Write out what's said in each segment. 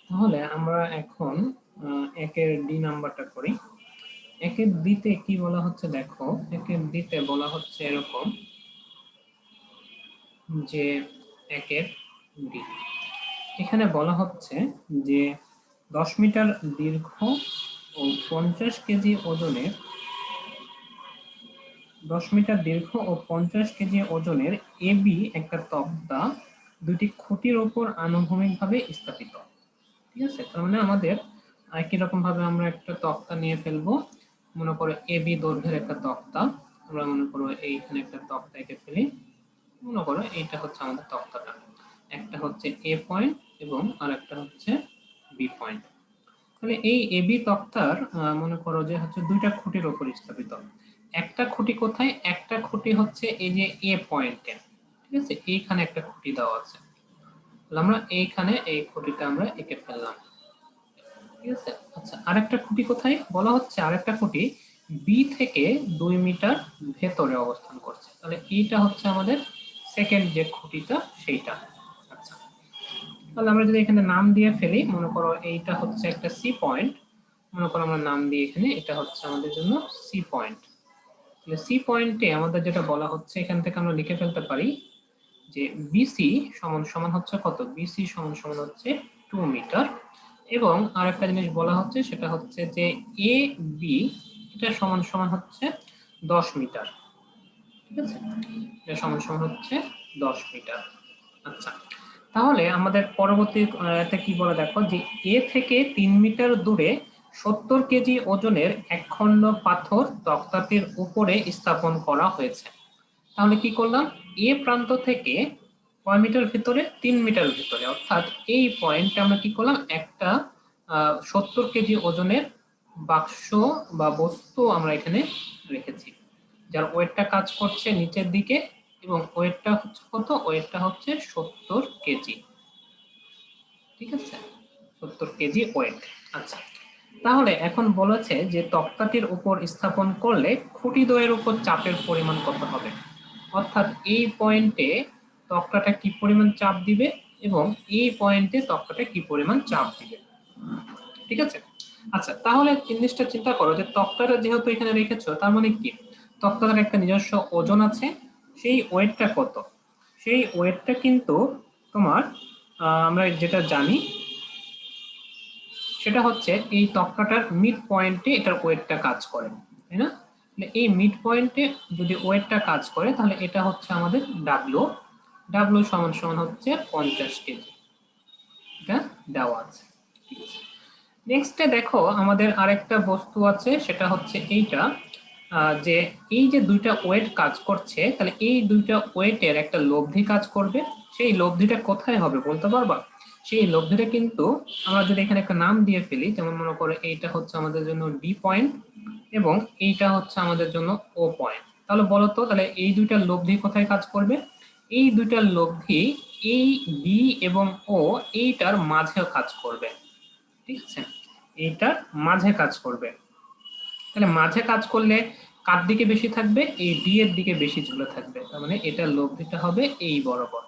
তাহলে আমরা এখন একের ডি নাম্বারটা করি। একের ডিতে কি বলা হচ্ছে দেখো, একের ডিতে বলা হচ্ছে এরকম যে একের ডি এখানে বলা হচ্ছে যে 10 মিটার দীর্ঘ ও 50 কেজি ওজনের 10 মিটার দীর্ঘ ও 50 কেজি ওজনের এবি একটা তক্তা দুটি খুঁটির উপর আনুভূমিকভাবে স্থাপিত। ঠিক আছে, তার মানে আমাদের একই রকম ভাবে আমরা একটা তক্তা নিয়ে ফেলবো। মনে করো এবি দৈর্ঘ্যের একটা তক্তা, আমরা মনে করো এইখানে একটা তক্তা এঁকে ফেলি। মনে করো এইটা হচ্ছে আমাদের তক্তাটা, একটা হচ্ছে এ পয়েন্ট এবং আর একটা হচ্ছে বি পয়েন্ট। তাহলে এই এবি তক্তার মনে করো যে হচ্ছে দুইটা খুঁটির উপর স্থাপিত। একটা খুঁটি কোথায়? একটা খুঁটি হচ্ছে এই যে এ পয়েন্টে, ঠিক আছে, এইখানে একটা খুঁটি দেওয়া আছে। আমরা এইখানে এই খুঁটিটা আমরা এঁকে ফেললাম, ঠিক আছে। আচ্ছা, আরেকটা খুঁটি কোথায় বলা হচ্ছে? আরেকটা খুঁটি বি থেকে 2 মিটার ভেতরে অবস্থান করছে। তাহলে এইটা হচ্ছে আমাদের সেকেন্ড যে খুঁটিটা সেইটা। আচ্ছা, তাহলে আমরা যদি এখানে নাম দিয়ে ফেলি, মনে করো এইটা হচ্ছে একটা সি পয়েন্ট, মনে করো আমরা নাম দিয়ে এখানে এটা হচ্ছে আমাদের জন্য সি পয়েন্ট। তাহলে সি পয়েন্টে আমাদের যেটা বলা হচ্ছে এখান থেকে আমরা লিখে ফেলতে পারি যে বিসি সমান সমান হচ্ছে কত? বিসি সমান সমান হচ্ছে 2 মিটার। এবং আরেকটা জিনিস বলা হচ্ছে সেটা হচ্ছে যে এ বি এটা সমান সমান হচ্ছে 10 মিটার। ঠিক আছে, এটা সমান সমান হচ্ছে 10 মিটার। আচ্ছা, তাহলে আমাদের পরবর্তী এতে কি বলে দেখো, যে এ থেকে 3 মিটার দূরে 70 কেজি ওজনের একখণ্ড পাথর তক্তাটির উপরে স্থাপন করা হয়েছে। তাহলে কি করলাম? এ প্রান্ত থেকে কয় মিটার ভিতরে? 3 মিটার ভিতরে, অর্থাৎ এই পয়েন্টে আমরা কি করলাম? একটা 70 কেজি ওজনের বাক্স বা বস্তু আমরা এখানে রেখেছি, যার ওয়েটটা কাজ করছে নিচের দিকে, এবং ওয়েটটা হচ্ছে কত? ওয়েটটা হচ্ছে 70 কেজি। ঠিক আছে, 70 কেজি ওয়েট। আচ্ছা, তাহলে এখন বলেছে যে তক্তাটির উপর স্থাপন করলে খুঁটিদ্বয়ের উপর চাপের পরিমাণ কত হবে, অর্থাৎ এই পয়েন্টে তক্তাটা কি পরিমাণ চাপ দিবে এবং এই পয়েন্টে তক্তাটা কি পরিমাণ চাপ দিবে। ঠিক আছে, আচ্ছা, তাহলে জিনিসটা চিন্তা করো যে তক্তাটা যেহেতু এখানে রেখেছো, তার মানে কি তক্তাটার একটা নিজস্ব ওজন আছে। সেই ওয়েটটা কত? সেই ওয়েটটা কিন্তু তোমার আমরা যেটা জানি সেটা হচ্ছে এই তক্তাটার মিড পয়েন্টে এটার ওয়েটটা কাজ করে, তাই না? এই মিড পয়েন্টে যদি ওয়েটটা কাজ করে তাহলে এটা হচ্ছে আমাদের ডাব্লু। ডাব্লু সমান সমান হচ্ছে 50 কেজি, এটা দেওয়া আছে। ঠিক আছে, নেক্সটে দেখো আমাদের আরেকটা বস্তু আছে, সেটা হচ্ছে এইটা যে এই যে দুইটা ওয়েট কাজ করছে, তাহলে এই দুইটা ওয়েটের একটা লব্ধি কাজ করবে। সেই লব্ধিটা কোথায় হবে বলতে পারবা? সেই লব্ধিটা কিন্তু আমরা যদি এখানে একটা নাম দিয়ে ফেলি, যেমন মনে করো এইটা হচ্ছে আমাদের জন্য ডি পয়েন্ট এবং এইটা হচ্ছে আমাদের জন্য ও পয়েন্ট। তাহলে বলো তো, তাহলে এই দুইটা লব্ধি কোথায় কাজ করবে? এই দুইটার লব্ধি এই বি এবং ও এইটার মাঝে কাজ করবে। ঠিক আছে, এইটার মাঝে কাজ করবে। তাহলে মাঝে কাজ করলে কার দিকে বেশি থাকবে? এই ডি এর দিকে বেশি ঝুলে থাকবে। তার মানে এটার লব্ধিটা হবে এই বরাবর।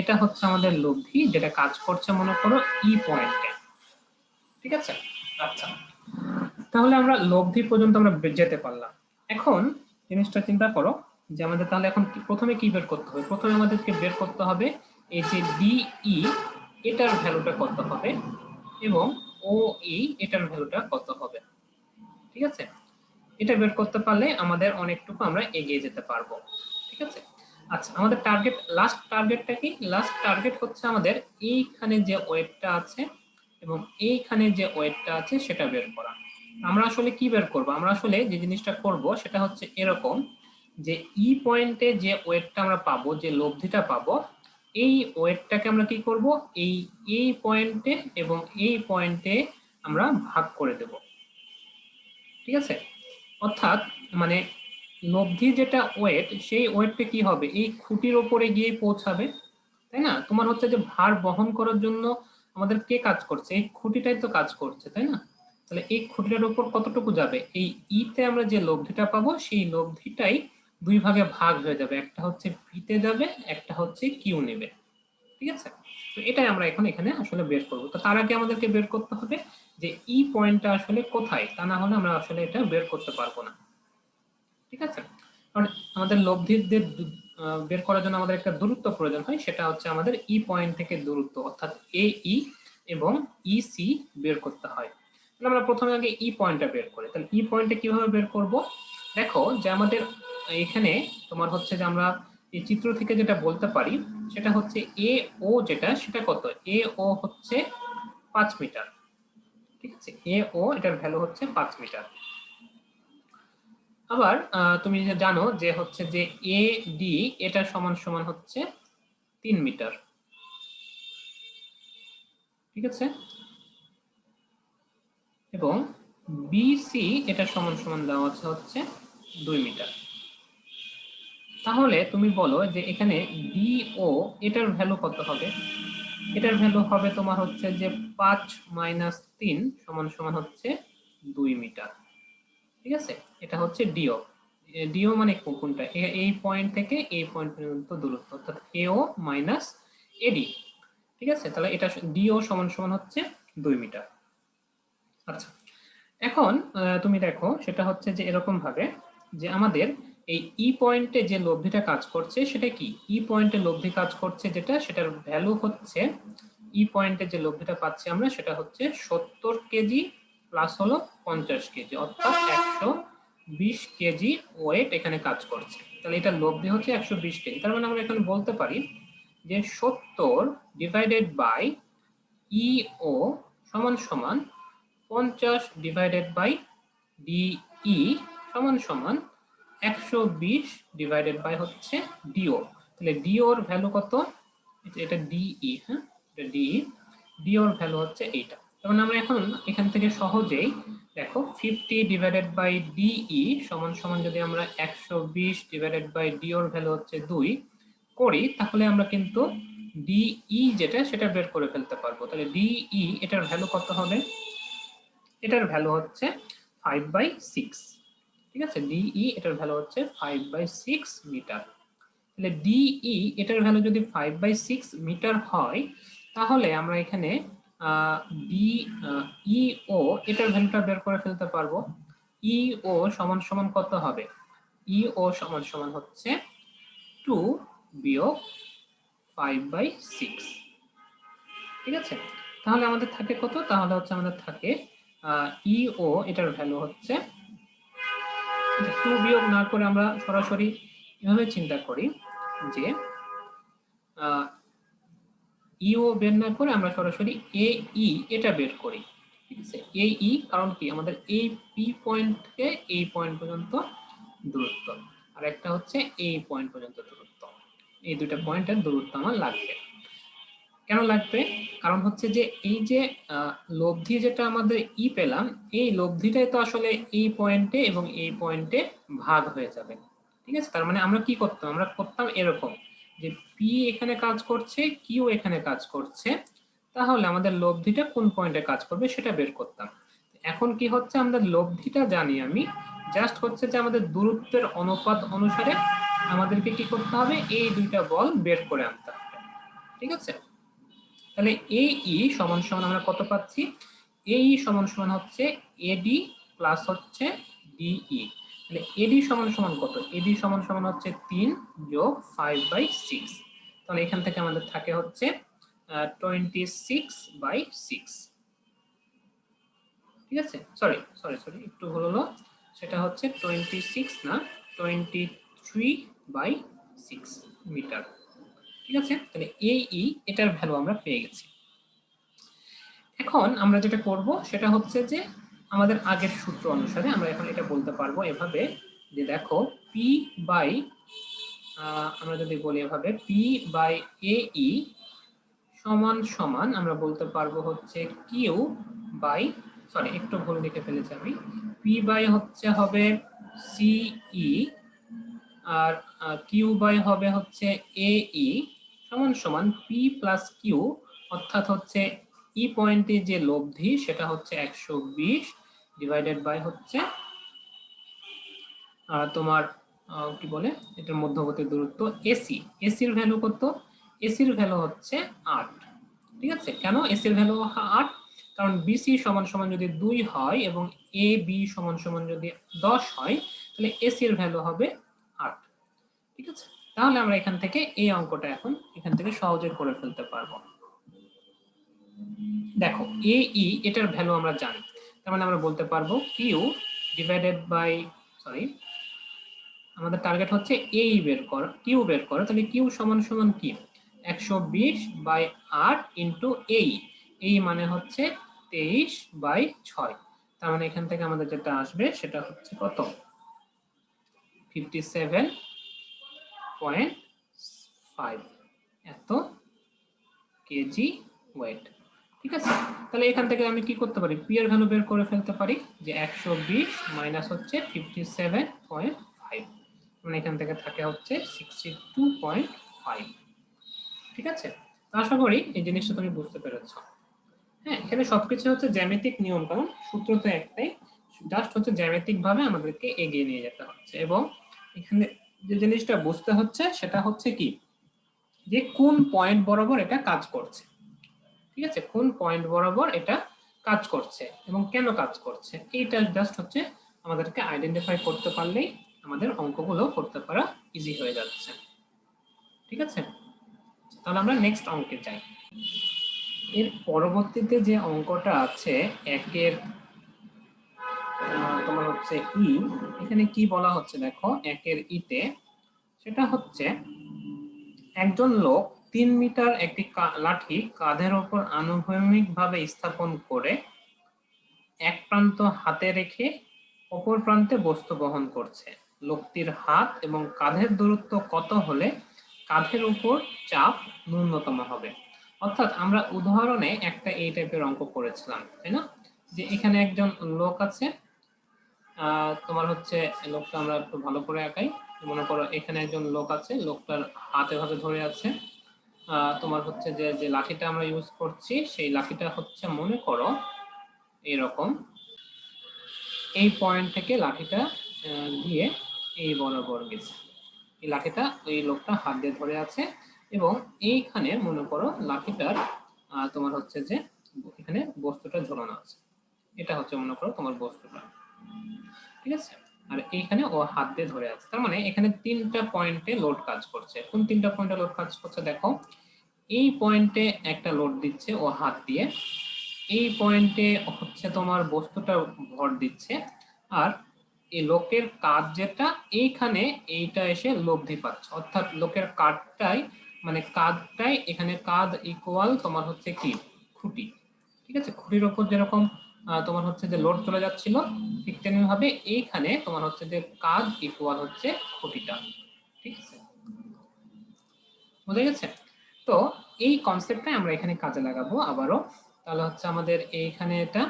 এটা হচ্ছে আমাদের লব্ধি যেটা কাজ করছে মনে করো ই পয়েন্টে। ঠিক আছে, আচ্ছা, তাহলে আমরা লব্ধি পর্যন্ত আমরা যেতে পারলাম। এখন জিনিসটা চিন্তা করো যে আমাদের তাহলে এখন প্রথমে কি বের করতে হবে? প্রথমে আমাদেরকে বের করতে হবে এই যে ডিই এটার ভ্যালুটা কত হবে এবং ও ই এটার ভ্যালুটা কত হবে। ঠিক আছে, এটা বের করতে পারলে আমাদের অনেকটুকু আমরা এগিয়ে যেতে পারবো। ঠিক আছে, আচ্ছা, আমাদের টার্গেট, লাস্ট টার্গেটটা কি? লাস্ট টার্গেট হচ্ছে আমাদের এইখানে যে ওয়েটটা আছে এবং এইখানে যে ওয়েটটা আছে সেটা বের করা। আমরা আসলে কি বের করব? আমরা আসলে যে জিনিসটা করব সেটা হচ্ছে এরকম, যে ই পয়েন্টে যে ওয়েটটা আমরা পাবো, যে লব্ধিটা পাবো, এই ওয়েটটাকে আমরা কি করব? এই পয়েন্টে এবং এই পয়েন্টে আমরা ভাগ করে দেব। ঠিক আছে, অর্থাৎ মানে লব্ধি যেটা ওয়েট, সেই ওয়েটটা কি হবে? এই খুঁটির ওপরে গিয়ে পৌঁছাবে, তাই না? তোমার হচ্ছে যে ভার বহন করার জন্য আমাদের কে কাজ করছে? এই খুঁটিটাই তো কাজ করছে, তাই না? তাহলে এই খুঁটিটার উপর কতটুকু যাবে? এই ইতে আমরা যে লব্ধিটা পাবো সেই লব্ধিটাই দুই ভাগে ভাগ হয়ে যাবে, একটা হচ্ছে ভিতে যাবে, একটা হচ্ছে কিউ নেবে। ঠিক আছে, তো এটাই আমরা এখন এখানে আসলে বের করব। তো তার আগে আমাদেরকে বের করতে হবে যে ই পয়েন্টটা আসলে কোথায়, তা না হলে আমরা আসলে এটা বের করতে পারবো না। ঠিক আছে, কারণ আমাদের লব্ধিদের বের করার জন্য আমাদের একটা দূরত্ব প্রয়োজন হয়, সেটা হচ্ছে আমাদের ই পয়েন্ট থেকে দূরত্ব, অর্থাৎ এ ই এবং ই সি বের করতে হয়। তাহলে আমরা প্রথমে আগে ই পয়েন্টটা বের করি। তাহলে ই পয়েন্টটা কিভাবে বের করব? দেখো যে আমাদের এখানে তোমার হচ্ছে যে আমরা এই চিত্র থেকে যেটা বলতে পারি সেটা হচ্ছে এ ও, যেটা সেটা কত, এ ও হচ্ছে 5 মিটার। ঠিক আছে, এ ও এটার ভ্যালু হচ্ছে 5 মিটার। আবার তুমি যে জানো যে হচ্ছে যে এ ডি এটা সমান সমান হচ্ছে 3 মিটার। ঠিক আছে, এবং বিসি এটা সমান সমান দেওয়া আছে হচ্ছে 2 মিটার। তাহলে তুমি বলো যে এখানে ডিও এটার ভ্যালু কত হবে? এটার ভ্যালু হবে তোমার হচ্ছে যে 5 মাইনাস 3 সমান সমান হচ্ছে 2 মিটার। ঠিক আছে, এটা হচ্ছে ডিও। ডিও মানে কোনটা? এই পয়েন্ট থেকে এই পয়েন্ট পর্যন্ত দূরত্ব, অর্থাৎ এও মাইনাস এডি। ঠিক আছে, তাহলে এটা ডিও সমান সমান হচ্ছে 2 মিটার। আচ্ছা, এখন তুমি দেখো সেটা হচ্ছে যে এরকম ভাবে যে আমাদের এই ই পয়েন্টে যে লব্ধিটা কাজ করছে সেটা কি? ই পয়েন্টে লব্ধি কাজ করছে যেটা, সেটার ভ্যালু হচ্ছে, ই পয়েন্টে যে লব্ধিটা পাচ্ছি আমরা সেটা হচ্ছে 70 কেজি প্লাস হলো 50 কেজি, অর্থাৎ 120 কেজি ওয়েট এখানে কাজ করছে। তাহলে এটা লব্ধি হচ্ছে 120 কেজি। তার মানে আমরা এখানে বলতে পারি যে 70 ডিভাইডেড বাই ইও সমান সমান 50 ডিভাইডেড বাই ডিই সমান সমান 120 ডিভাইডেড বাই হচ্ছে ডিও। তাহলে ডিওর ভ্যালু কত? এটা ডিই, হ্যাঁ এটা ডিই, ডিওর ভ্যালু হচ্ছে এইটা। তার মানে আমরা এখন এখান থেকে সহজেই দেখো 50 ডিভাইডেড বাই ডিই সমান সমান যদি আমরা 120 ডিভাইডেড বাই ডিওর ভ্যালু হচ্ছে 2 করি, তাহলে আমরা কিন্তু ডিই যেটা সেটা বের করে ফেলতে পারবো। তাহলে ডিই এটার ভ্যালু কত হবে? এটার ভ্যালু হচ্ছে 5/6। ঠিক আছে, ডিই এটার ভ্যালু হচ্ছে 5/6 মিটার। তাহলে ডিই এটার ভ্যালু যদি 5/6 মিটার হয়, তাহলে আমরা এখানে ডি ইও এটার ভ্যালুটা বের করে ফেলতে পারবো। ইও সমান সমান কত হবে? ইও সমান সমান হচ্ছে 2 বিয়োগ 5/6। ঠিক আছে, তাহলে আমাদের থাকে কত? তাহলে হচ্ছে আমাদের থাকে ইও এটার ভ্যালু হচ্ছে, 2 বিয়োগ না করে আমরা সরাসরি এভাবে চিন্তা করি যে ইও বের না করে আমরা সরাসরি এ ই এটা বের করি। ঠিক আছে, এ ই কারণ কি আমাদের এই পি পয়েন্ট থেকে এই পয়েন্ট পর্যন্ত দূরত্ব, আর একটা হচ্ছে এই পয়েন্ট পর্যন্ত দূরত্ব। এই দুটো পয়েন্টের দূরত্ব আমার লাগবে। কেন লাগবে? কারণ হচ্ছে যে এই যে লব্ধি যেটা আমাদের ই পেলাম, এই লব্ধিটাই তো আসলে এই পয়েন্টে এবং এই পয়েন্টে ভাগ হয়ে যাবে। ঠিক আছে, তার মানে আমরা কি করতাম? আমরা করতাম এরকম যে পি এখানে কাজ করছে, কিউ এখানে কাজ করছে, তাহলে আমাদের লব্ধিটা কোন পয়েন্টে কাজ করবে সেটা বের করতাম। এখন কি হচ্ছে, আমাদের লব্ধিটা জানি আমি, জাস্ট হচ্ছে যে আমাদের দূরত্বের অনুপাত অনুসারে আমাদেরকে কি করতে হবে? এই দুইটা বল বের করে আনতে হবে। ঠিক আছে, তাহলে এ ই সমান সমান আমরা কত পাচ্ছি? এ ই সমান সমান হচ্ছে এডি প্লাস হচ্ছে ডিই। তাহলে এডি সমান সমান কত? এডি সমান সমান হচ্ছে 3 যোগ 5/6। তাহলে এখান থেকে আমাদের থাকে হচ্ছে 26/6। ঠিক আছে, সরি সরি সরি একটু ভুল হলো, সেটা হচ্ছে 26 না, 23/6 মিটার। ঠিক আছে, তাহলে এ ই এটার ভ্যালু আমরা পেয়ে গেছি। এখন আমরা যেটা করব সেটা হচ্ছে যে আমাদের আগের সূত্র অনুসারে আমরা এখন এটা বলতে পারবো এভাবে যে দেখো পি বাই, আমরা যদি বলি এভাবে পি বাই এ ই সমান সমান আমরা বলতে পারবো হচ্ছে কিউ বাই, সরি একটু ভুল লিখে ফেলেছি আমি, পি বাই হচ্ছে হবে সিই আর কিউ বাই হবে হচ্ছে এ ই সমান সমান পি প্লাস কিউ, অর্থাৎ হচ্ছে ই পয়েন্টে যে লব্ধি সেটা হচ্ছে 120 ডিভাইডেড বাই হচ্ছে তোমার কি বলে এটার মধ্যবর্তী দূরত্ব এসি। এসির ভ্যালু কত? এসির ভ্যালু হচ্ছে 8। ঠিক আছে, কেন এসি এর ভ্যালু 8? কারণ বিসি সমান সমান যদি 2 হয় এবং এ বি সমান সমান যদি 10 হয়, তাহলে এসি এর ভ্যালু হবে 8। ঠিক আছে, তাহলে আমরা এখান থেকে এই অঙ্কটা এখন এখান থেকে সহজে করে ফেলতে পারবো। দেখো এ ই এটার ভ্যালু আমরা জানি, তার মানে আমরা বলতে পারবো কিউ ডিভাইডেড বাই, সরি, আমাদের টার্গেট হচ্ছে এ ই বের করা, কিউ বের করা। তাহলে কিউ সমান সমান কি, 120/8 ইন্টু এই, এই মানে হচ্ছে 23/6। তার মানে এখান থেকে আমাদের যেটা আসবে সেটা হচ্ছে কত, 57.5 এত কেজি ওয়েট। ঠিক আছে, তাহলে এখান থেকে আমি কি করতে পারি, পি এর ভ্যালু বের করে ফেলতে পারি, যে 120 মাইনাস হচ্ছে 57.5, মানে এখান থেকে থাকে হচ্ছে 62.5। ঠিক আছে, তো আশা করি এই জিনিসটা তুমি বুঝতে পেরেছো। হ্যাঁ, এখানে সবকিছু হচ্ছে জ্যামিতিক নিয়ম কানুন, সূত্র তো একটাই, জাস্ট হচ্ছে জ্যামিতিক ভাবে আমাদেরকে এগিয়ে নিয়ে যেতে হচ্ছে। এবং এখানে যে জিনিসটা বুঝতে হচ্ছে সেটা হচ্ছে কি, যে কোন পয়েন্ট বরাবর এটা কাজ করছে। ঠিক আছে, কোন পয়েন্ট বরাবর এটা কাজ করছে এবং কেন কাজ করছে, এইটা জাস্ট হচ্ছে আমাদেরকে আইডেন্টিফাই করতে পারলেই আমাদের অঙ্কগুলো করতে পারা ইজি হয়ে যাচ্ছে। ঠিক আছে, তাহলে আমরা নেক্সট অঙ্কে যাই। এর পরবর্তীতে যে অঙ্কটা আছে একের তোমার হচ্ছে ই, এখানে কি বলা হচ্ছে দেখো, একের ইতে সেটা হচ্ছে একজন লোক 3 মিটার একটি লাঠি কাঁধের ওপর আনুভূমিকভাবে স্থাপন করে এক প্রান্ত হাতে রেখে অপর প্রান্তে বস্তু বহন করছে। লোকটির হাত এবং কাঁধের দূরত্ব কত হলে কাঁধের উপর চাপ ন্যূনতম হবে? অর্থাৎ আমরা উদাহরণে একটা এই টাইপের অঙ্ক করেছিলাম, তাই না, যে এখানে একজন লোক আছে, তোমার হচ্ছে লোকটা আমরা একটু ভালো করে আঁকাই। মনে করো এখানে একজন লোক আছে, লোকটার হাত এভাবে ধরে আছে, তোমার হচ্ছে যে যে লাঠিটা আমরা ইউজ করছি সেই লাঠিটা হচ্ছে মনে করো এরকম, এই পয়েন্ট থেকে লাঠিটা গিয়ে এই বরাবর গেছে। এই লাঠিটা ওই লোকটা হাত দিয়ে ধরে আছে এবং এইখানে মনে করো লাঠিটার তোমার হচ্ছে যে এখানে বস্তুটা ঝোলানো আছে, এটা হচ্ছে মনে করো তোমার বস্তুটা। ঠিক আছে, আর এইখানে ও হাত দিয়ে ধরে আছে, তার মানে এখানে 3টা পয়েন্টে লোড কাজ করছে। কোন 3টা পয়েন্টে লোড কাজ করছে দেখো, এই পয়েন্টে একটা লোড দিচ্ছে ও হাত দিয়ে, এই পয়েন্টে হচ্ছে তোমার বস্তুটা ভর দিচ্ছে, আর এই লোকের কাঁধ যেটা এইখানে এইটা এসে লব্ধি পাচ্ছে, অর্থাৎ লোকের কাঁধটাই মানে কাঁধটাই এখানে কাঁধ ইকুয়াল তোমার হচ্ছে কি খুঁটি। ঠিক আছে, খুঁটির ওপর যেরকম তোমার হচ্ছে যে লোড চলে যাচ্ছিল, ঠিক তেমনি ভাবে এইখানে তোমার হচ্ছে যে কাঁধ ইকুয়াল হচ্ছে খুঁটিটা। ঠিক আছে, বোঝা গেছে? তো এই কনসেপ্টটাই আমরা এখানে কাজে লাগাবো আবারও। তাহলে হচ্ছে আমাদের এইখানে এটা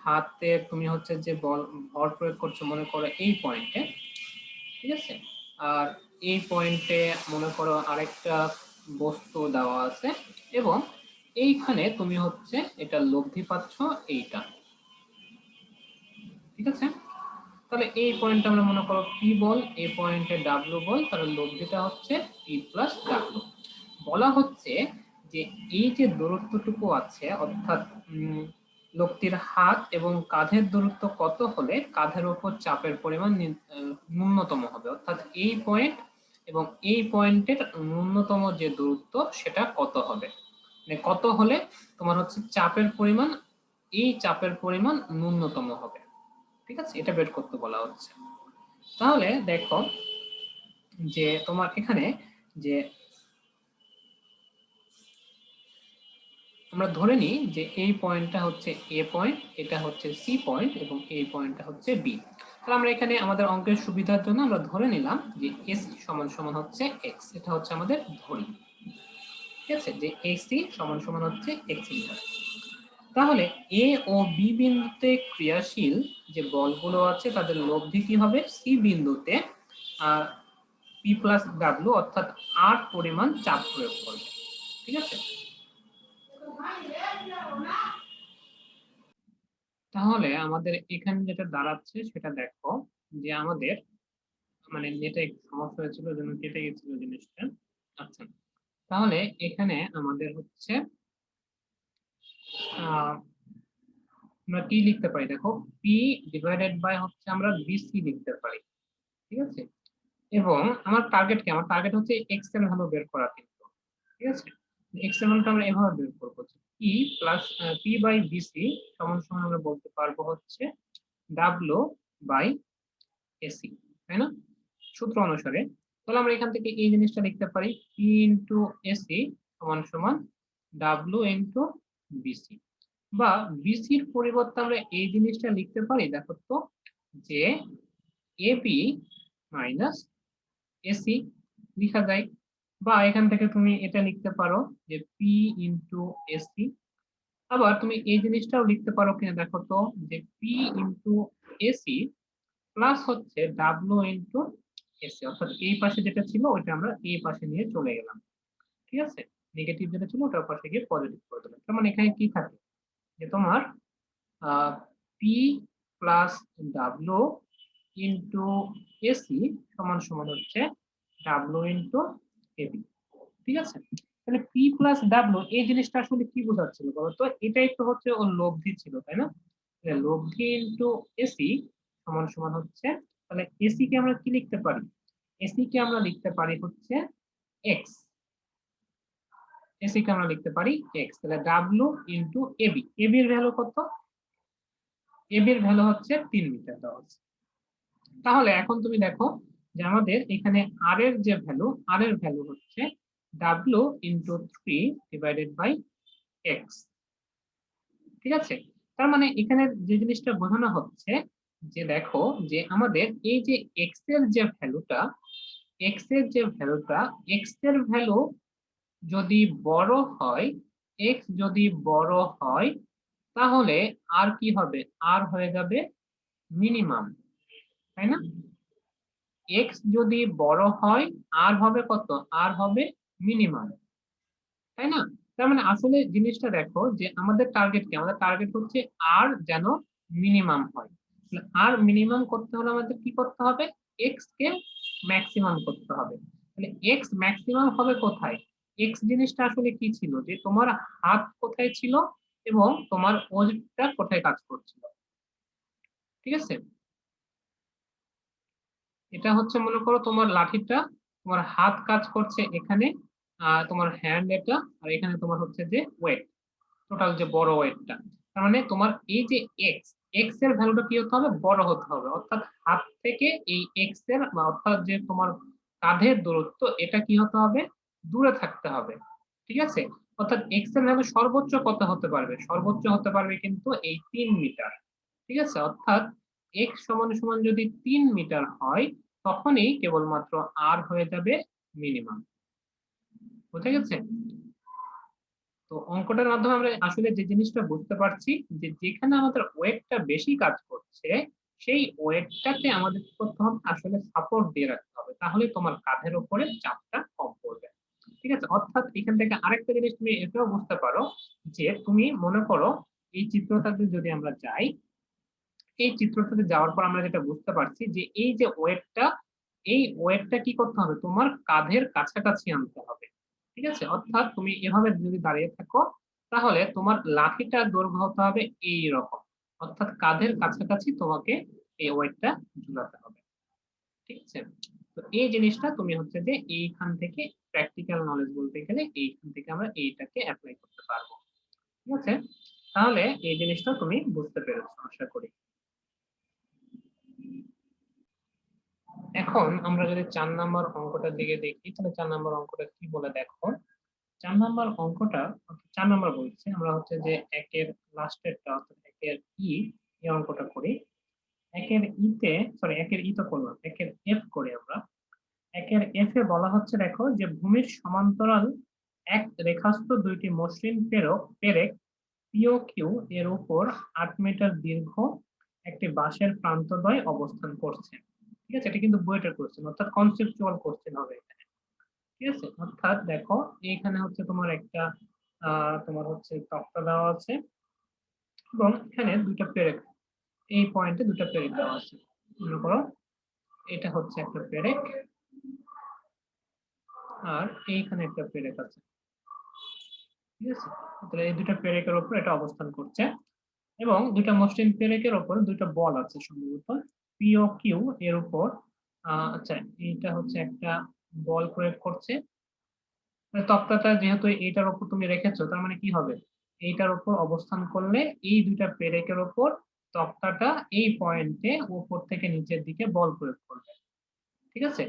হাতে তুমি হচ্ছে যে বল ভর প্রয়োগ করছো মনে করো এই পয়েন্টে, ঠিক আছে, আর এই পয়েন্টে মনে করো আরেকটা বস্তু দেওয়া আছে এবং এইখানে তুমি হচ্ছে এটা লব্ধি পাচ্ছ এইটা। ঠিক আছে, তাহলে এই পয়েন্টটা আমরা মনে করো পি বল, এই পয়েন্টে ডাব্লিউ বল, তাহলে লব্ধিটা হচ্ছে পি প্লাস ডাব্লিউ। বলা হচ্ছে যে এই যে দূরত্বটুকু আছে, অর্থাৎ লোকটির হাত এবং কাঁধের দূরত্ব কত হলে কাঁধের উপর চাপের পরিমাণ ন্যূনতম হবে, অর্থাৎ এই পয়েন্ট এবং এই পয়েন্টের ন্যূনতম যে দূরত্ব সেটা কত হবে, মানে কত হলে তোমার হচ্ছে চাপের পরিমাণ, এই চাপের পরিমাণ ন্যূনতম হবে। ঠিক আছে, এটা বের করতে বলা হচ্ছে। তাহলে দেখো যে তোমার এখানে যে আমরা ধরে নিই যে এই পয়েন্টটা হচ্ছে এ পয়েন্ট, এটা হচ্ছে সি পয়েন্ট এবং এই পয়েন্টটা হচ্ছে বি। তাহলে আমরা এখানে আমাদের অঙ্কের সুবিধার জন্য আমরা ধরে নিলাম যে এস সমান সমান হচ্ছে এক্স, এটা হচ্ছে আমাদের ধরি। ঠিক আছে, যে এসি সমান সমান হচ্ছে এক্স মিটার। তাহলে এ ও বি বিন্দুতে ক্রিয়াশীল যে বলগুলো আছে তাদের লব্ধি কি হবে, সি বিন্দুতে পি প্লাস ডাব্লিউ অর্থাৎ আর পরিমাণ চাপ প্রয়োগ করবে। ঠিক আছে, তাহলে আমাদের এখানে যেটা দাঁড়াচ্ছে সেটা দেখো, যে আমাদের মানে যেটা একটু সমস্যা হয়েছিল যেন কেটে গেছিল জিনিসটা। আচ্ছা, তাহলে এখানে আমাদের হচ্ছে আমরা কি লিখতে পারি দেখো, পি ডিভাইডেড বাই হচ্ছে আমরা বিসি লিখতে পারি, ঠিক আছে। এবং আমার টার্গেট কি, আমার টার্গেট হচ্ছে এক্স এর ভ্যালু বের করা কিন্তু, ঠিক আছে। এক্স এর ভ্যালুটা আমরা এভাবে বের করবো, P plus P by BC সমান সমান আমরা বলতে পারবো হচ্ছে ডাব্লিউ বাই এসি, তাই না, সূত্র অনুসারে। তাহলে আমরা এখান থেকে এই জিনিসটা লিখতে পারি, পি ইন্টু এসি সমান সমান ডাব্লিউ ইন্টু বিসি, বা বিসির পরিবর্তে আমরা এই জিনিসটা লিখতে পারি দেখো তো, যে এবি মাইনাস এসি লিখা যায়। বা এখান থেকে তুমি এটা লিখতে পারো যে পি ইন্টু এসি। আবার তুমি এই জিনিসটাও লিখতে পারো কিনা দেখো তো, যে পি ইন্টু এসি প্লাস হচ্ছে ডাব্লিউ ইন্টু এসি, অর্থাৎ এই পাশে যেটা ছিল ওইটা আমরা এই পাশে নিয়ে চলে গেলাম, ঠিক আছে। নেগেটিভ যেটা ছিল ওটার পাশে গিয়ে পজিটিভ করে দিলাম। তার মানে এখানে কি থাকে, যে তোমার P plus W into AC সমান সমান হচ্ছে ডাব্লিউ ইন্টু এবি, ঠিক আছে। তাহলে পি প্লাস ডাব্লিউ এই জিনিসটা আসলে কি বোঝাচ্ছিল বলতো, এটাই তো হচ্ছে ওর লব্ধি ছিল, তাই না। লব্ধি ইন্টু এসি সমান সমান হচ্ছে, তাহলে এসি কে আমরা কি লিখতে পারি, এসি কে আমরা লিখতে পারি হচ্ছে এক্স, এসি কে আমরা লিখতে পারি এক্স। তাহলে ডাব্লিউ ইন্টু এবি, এবি এর ভ্যালু কত, এবি এর ভ্যালু হচ্ছে 3 মিটার দেওয়া আছে। তাহলে এখন তুমি দেখো যে আমাদের এখানে আর এর যে ভ্যালু, আর এর ভ্যালু হচ্ছে W into 3 divided by X, ঠিক আছে। তার মানে এখানে যে জিনিসটা বোঝানো হচ্ছে, যে দেখো যে আমাদের এই যে এক্স এর যে ভ্যালুটা, এক্স এর যে ভ্যালুটা, এক্স এর ভ্যালু যদি বড় হয়, এক্স যদি বড় হয়, তাহলে আর কি হবে, আর হয়ে যাবে মিনিমাম, তাই না। এক্স যদি বড় হয় আর হবে কত, আর হবে মিনিমাম, তাই না। তার মানে আসলে জিনিসটা দেখো যে আমাদের টার্গেট কি, আমাদের টার্গেট হচ্ছে আর যেন মিনিমাম হয়। আর মিনিমাম করতে হলে আমাদের কি করতে হবে, এক্স কে ম্যাক্সিমাম করতে হবে। তাহলে এক্স ম্যাক্সিমাম হবে কোথায়, এক্স জিনিসটা আসলে কি ছিল, যে তোমার হাত কোথায় ছিল এবং তোমার ওজনটা কোথায় কাজ করছিল, ঠিক আছে। এটা হচ্ছে মনে করো তোমার লাঠিটা, তোমার হাত কাজ করছে এখানে, তোমার হ্যান্ড এটা, আর এখানে তোমার হচ্ছে যে ওয়েট, টোটাল যে বড় ওয়েটটা। তার মানে তোমার এই যে এক্স, এক্স এর ভ্যালুটা কি হতে হবে, বড় হতে হবে, অর্থাৎ হাত থেকে এই এক্স এর বা অর্থাৎ যে তোমার কাঁধের দূরত্ব, এটা কি হতে হবে, দূরে থাকতে হবে, ঠিক আছে। অর্থাৎ এক্স এর ভ্যালু সর্বোচ্চ কত হতে পারবে, সর্বোচ্চ হতে পারবে কিন্তু এই 3 মিটার, ঠিক আছে। অর্থাৎ এক্স সমান সমান যদি 3 মিটার হয়, তখনই কেবলমাত্র আর হয়ে যাবে মিনিমাম, বুঝে গেছে। তো অঙ্কটার মাধ্যমে আমরা আসলে যে জিনিসটা বুঝতে পারছি, যে যেখানে আমাদের ওয়েটটা বেশি কাজ করছে, সেই ওয়েটটাকে আমাদের কি করতে হবে, আসলে সাপোর্ট দিয়ে রাখতে হবে, তাহলে তোমার কাঁধের উপরে চাপটা কম পড়বে, ঠিক আছে। অর্থাৎ এখান থেকে আরেকটা জিনিস তুমি এটাও বুঝতে পারো, যে তুমি মনে করো এই চিত্রটাতে যদি আমরা যাই, এই চিত্রটাতে যাওয়ার পর আমরা যেটা বুঝতে পারছি, যে এই যে ওয়েটটা, এই ওয়েটটা কি করতে হবে, তোমার কাঁধের কাছাকাছি আনতে হবে, ঠিক আছে। অর্থাৎ তুমি এভাবে যদি দাঁড়িয়ে থাকো, তাহলে তোমার লাঠিটার দৈর্ঘ্য হতে হবে এই রকম, অর্থাৎ কাঁধের কাছাকাছি তোমাকে এই ওয়েটটা ঝুলাতে হবে, ঠিক আছে। তো এই জিনিসটা তুমি হচ্ছে যে এইখান থেকে প্র্যাকটিক্যাল নলেজ বলতে গেলে এইখান থেকে আমরা এইটাকে অ্যাপ্লাই করতে পারবো, ঠিক আছে। তাহলে এই জিনিসটা তুমি বুঝতে পেরেছো আশা করি। এখন আমরা যদি 4 নম্বর অঙ্কটার দিকে দেখি, তাহলে 4 নম্বর অঙ্কটা কি বলে দেখো। 4 নম্বর অঙ্কটা, 4 নম্বর বলছে, আমরা হচ্ছে যে একের লাস্টেরটা অর্থাৎ একের এই অঙ্কটা করি। একের তে সরি, একের তো করলাম, একের এফ করি আমরা। একের এফ এ বলা হচ্ছে দেখো, যে ভূমির সমান্তরাল এক রেখাস্থ দুইটি মসৃণ পেরেক পিও কিউ এর উপর 8 মিটার দীর্ঘ একটি বাঁশের প্রান্তদ্বয় অবস্থান করছে, ঠিক আছে। এটা কিন্তু বুয়েটের কোশ্চেন, অর্থাৎ কনসেপচুয়াল কোশ্চেন হবে এখানে, ঠিক আছে। অর্থাৎ দেখো এইখানে হচ্ছে তোমার একটা তোমার হচ্ছে তক্তা দেওয়া আছে, এবং এখানে দুইটা পেরেক, এই পয়েন্টে দুটো পেরেক দেওয়া আছে। মনে করো এটা হচ্ছে একটা পেরেক, আর এইখানে একটা পেরেক আছে, ঠিক আছে? তাহলে এই দুইটা প্রেরকের উপর এটা অবস্থান করছে এবং দুইটা মসৃণ প্রেরকের উপর দুইটা বল আছে সম্ভবত পি ও কিউ এর উপর আচ্ছা এইটা হচ্ছে একটা বল প্রয়োগ করছে। মানে তক্তাটা যেহেতু এইটার উপর তুমি রেখেছো তার মানে কি হবে, এইটার উপর অবস্থান করলে এই দুইটা প্রেরকের উপর তক্তাটা এই পয়েন্টে উপর থেকে নিচের দিকে বল প্রয়োগ করবে। ঠিক আছে?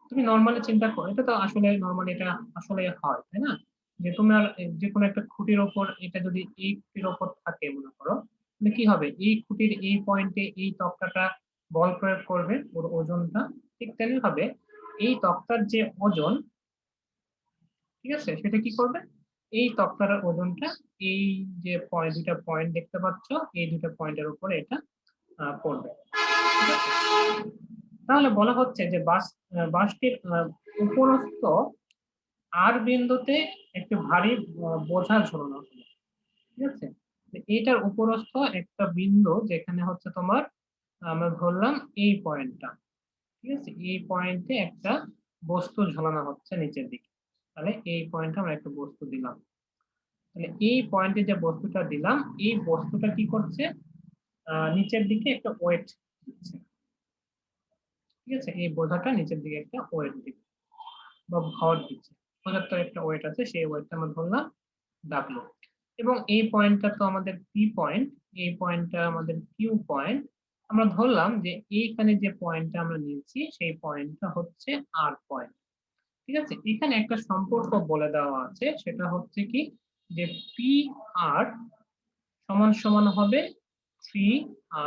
তুমি নরমালি চিন্তা করো, এটা তো আসলে নরমালি এটা আসলে হয় তাই না, যে তোমার যে কোনো একটা খুঁটির উপর এটা যদি এই খুঁটির উপর থাকে মনে করো, তাহলে কি হবে, এই খুঁটির এই পয়েন্টে এই তক্তাটা বল প্রয়োগ করবে ওর ওজনটা, ঠিক তেমনি ভাবে এই তক্তার যে ওজন, ঠিক আছে, সেটা কি করবে, এই তক্তার ওজনটা এই যে পয়েন্ট দুইটা পয়েন্ট দেখতে পাচ্ছ এই দুইটা পয়েন্টের উপরে এটা পড়বে। ঠিক আছে? তাহলে বলা হচ্ছে যে বাসটির উপরস্থ আর বিন্দুতে একটি ভারী বোঝা ঝোলানো হলো। ঠিক আছে? এইটার উপরস্থ একটা বিন্দু যেখানে হচ্ছে তোমার আমরা ধরলাম এই পয়েন্টটা, ঠিক আছে, এই পয়েন্টে একটা বস্তু ঝোলানো হচ্ছে নিচের দিকে। তাহলে এই পয়েন্টে আমরা একটা বস্তু দিলাম, তাহলে এই পয়েন্টে যে বস্তুটা দিলাম এই বস্তুটা কি করছে, নিচের দিকে একটা ওয়েট দিচ্ছে। ঠিক আছে, এই বোঝাটা নিচের দিকে একটা ওয়েট দিচ্ছে বা ভর দিচ্ছে, বোঝার তো একটা ওয়েট আছে, সেই ওয়েটটা আমরা ধরলাম ডাব্লিউ। এবং এই পয়েন্টটা তো আমাদের পি পয়েন্ট, এই পয়েন্টটা আমাদের কিউ পয়েন্ট, আমরা ধরলাম যে এইখানে যে পয়েন্টটা আমরা নিয়েছি সেই পয়েন্টটা হচ্ছে আর পয়েন্ট। ঠিক আছে, এখানে একটা সম্পর্ক বলে দেওয়া আছে, সেটা হচ্ছে কি যে পি আর সমান সমান হবে 3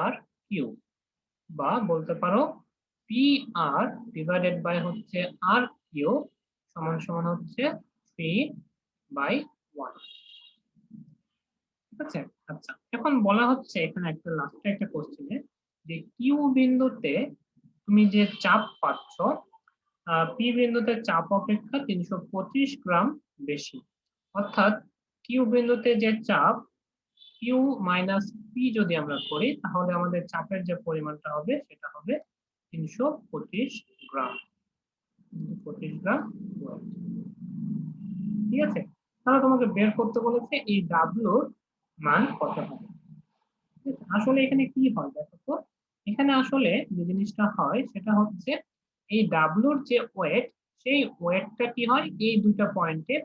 আর কিউ, বা বলতে পারো পি আর ডিভাইডেড বাই হচ্ছে আর কিউ সমান সমান হচ্ছে 3/1। ঠিক আছে? আচ্ছা, এখন বলা হচ্ছে এখানে একটা লাস্টে একটা কোশ্চেনে যে কিউ বিন্দুতে তুমি যে চাপ পাচ্ছ পি বিন্দুতে চাপ অপেক্ষা 325 গ্রাম বেশি। অর্থাৎ কিউ বিন্দুতে যে চাপ কিউ মাইনাস পি যদি আমরা করি তাহলে আমাদের চাপের যে পরিমাণটা হবে সেটা হবে 325 গ্রাম, 325 গ্রাম। ঠিক আছে, তাহলে তোমাকে বের করতে বলেছে এই ডাব্লুর মান কত হবে। আসলে এখানে কি হয় দেখো তো, এখানে আসলে যে জিনিসটা হয় সেটা হচ্ছে এই ডাব্লুর যে ওয়েট সেই ওয়েটটা কি হয় এই দুইটা পয়েন্টে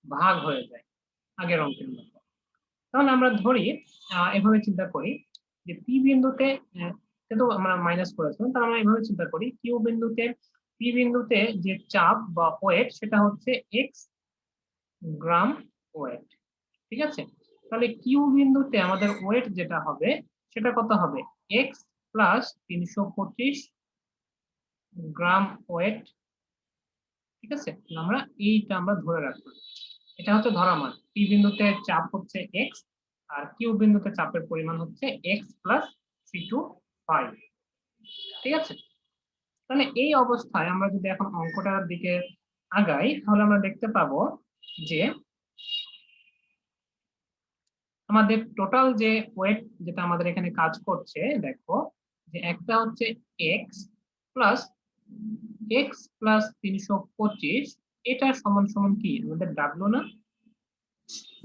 ভাগ হয়ে যায় আগের অঙ্কের মতো। তাহলে আমরা ধরি এভাবে চিন্তা করি যে পি বিন্দুতে কিন্তু আমরা মাইনাস করেছিলাম, তাহলে আমরা এভাবে চিন্তা করি কিউ বিন্দুতে পি বিন্দুতে যে চাপ বা ওয়েট সেটা হচ্ছে এক্স গ্রাম ওয়েট। ঠিক আছে, তাহলে কিউ বিন্দুতে আমাদের ওয়েট যেটা হবে সেটা কত হবে, এক্স প্লাস 325 গ্রাম ওয়েট। ঠিক আছে, আমরা এইটা আমরা ধরে রাখবো, এটা হচ্ছে ধরা মান, পি বিন্দুতে চাপ হচ্ছে এক্স আর কিউ বিন্দুতে চাপের পরিমাণ হচ্ছে এক্স প্লাস 325। ঠিক আছে, তাহলে এই অবস্থায় আমরা যদি এখন অঙ্কটার দিকে আগাই তাহলে আমরা দেখতে পাবো যে আমাদের টোটাল যে ওয়েট যেটা আমাদের এখানে কাজ করছে, দেখো যে একটা হচ্ছে এক্স প্লাস 325, এটা সমান সমান কি আমাদের ডাব্লিউ না,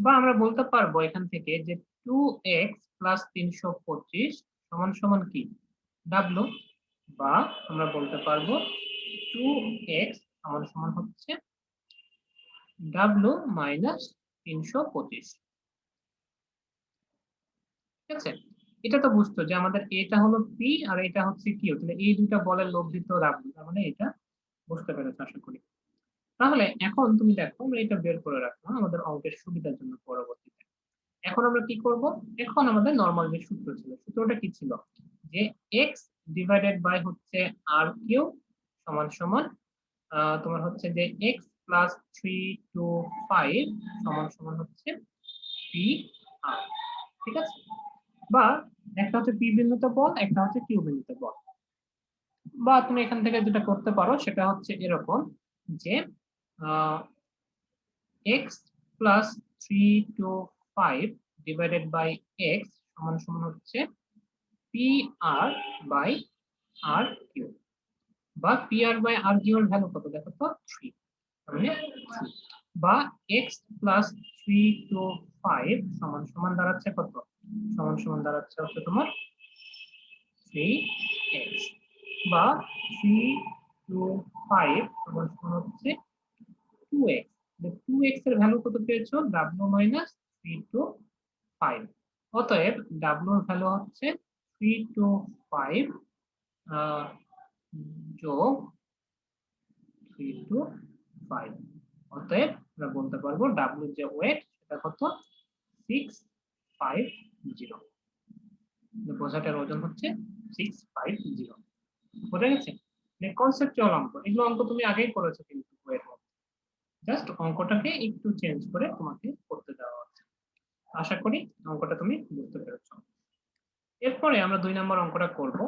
বা আমরা বলতে পারবো এখান থেকে যে 2x প্লাস 325 সমান সমান কি ডাব্লিউ, বা আমরা বলতে পারবো 2x সমান সমান হচ্ছে ডাব্লিউ মাইনাস 325। ঠিক আছে, এটা তো বুঝতো যে আমাদের এটা হলো পি আর এটা হচ্ছে কিউ, তাহলে এই দুইটা বলের লব্ধিত ডাব্লিউ, তার মানে এটা বুঝতে পেরেছো আশা করি। তাহলে এখন তুমি দেখো আমরা এটা বের করে রাখলাম আমাদের অঙ্কের সুবিধার জন্য পরবর্তীতে। এখন আমরা কি করব, এখন আমাদের নরমাল যে সূত্র ছিল সূত্রটা কি ছিল যে x ডিভাইডেড বাই হচ্ছে আর কিউ সমান সমান তোমার হচ্ছে যে x প্লাস 325 সমান সমান হচ্ছে পি আর। ঠিক আছে, বা একটা হচ্ছে পি বিন্দুতে বল একটা হচ্ছে কিউ বিন্দুতে বল, বা তুমি এখান থেকে যেটা করতে পারো সেটা হচ্ছে এরকম যে x plus 325 divided by x সমান সমান হচ্ছে P R by R Q, বা P R by R Q এর ভ্যালু কত দেখো তো 3, মানে 3। বা x প্লাস 3 টু 5 সমান সমান দাঁড়াচ্ছে কত? সমান সমান দাঁড়াচ্ছে হচ্ছে তোমার 3x, বা 3 টু 5 সমান সমান হচ্ছে 2x। 2x এর ভ্যালু কত পেয়েছো? w minus 3 to 5। অতএব w এর ভ্যালু হচ্ছে 3 টু 5 যোগ 3 টু 5। অতএব আমরা বলতে পারবো w যে ওয়েট সেটা কত? 650। বোঝাটার ওজন হচ্ছে 650। বোঝা গেছে? কনসেপচুয়াল অঙ্ক, এগুলো অঙ্ক তুমি আগেই করেছো কিন্তু বইয়ের মধ্যে, জাস্ট অঙ্কটাকে একটু চেঞ্জ করে তোমাকে করতে দেওয়া হচ্ছে। আশা করি অঙ্কটা তুমি বুঝতে পেরেছো। এরপরে আমরা 2 নম্বর অঙ্কটা করব।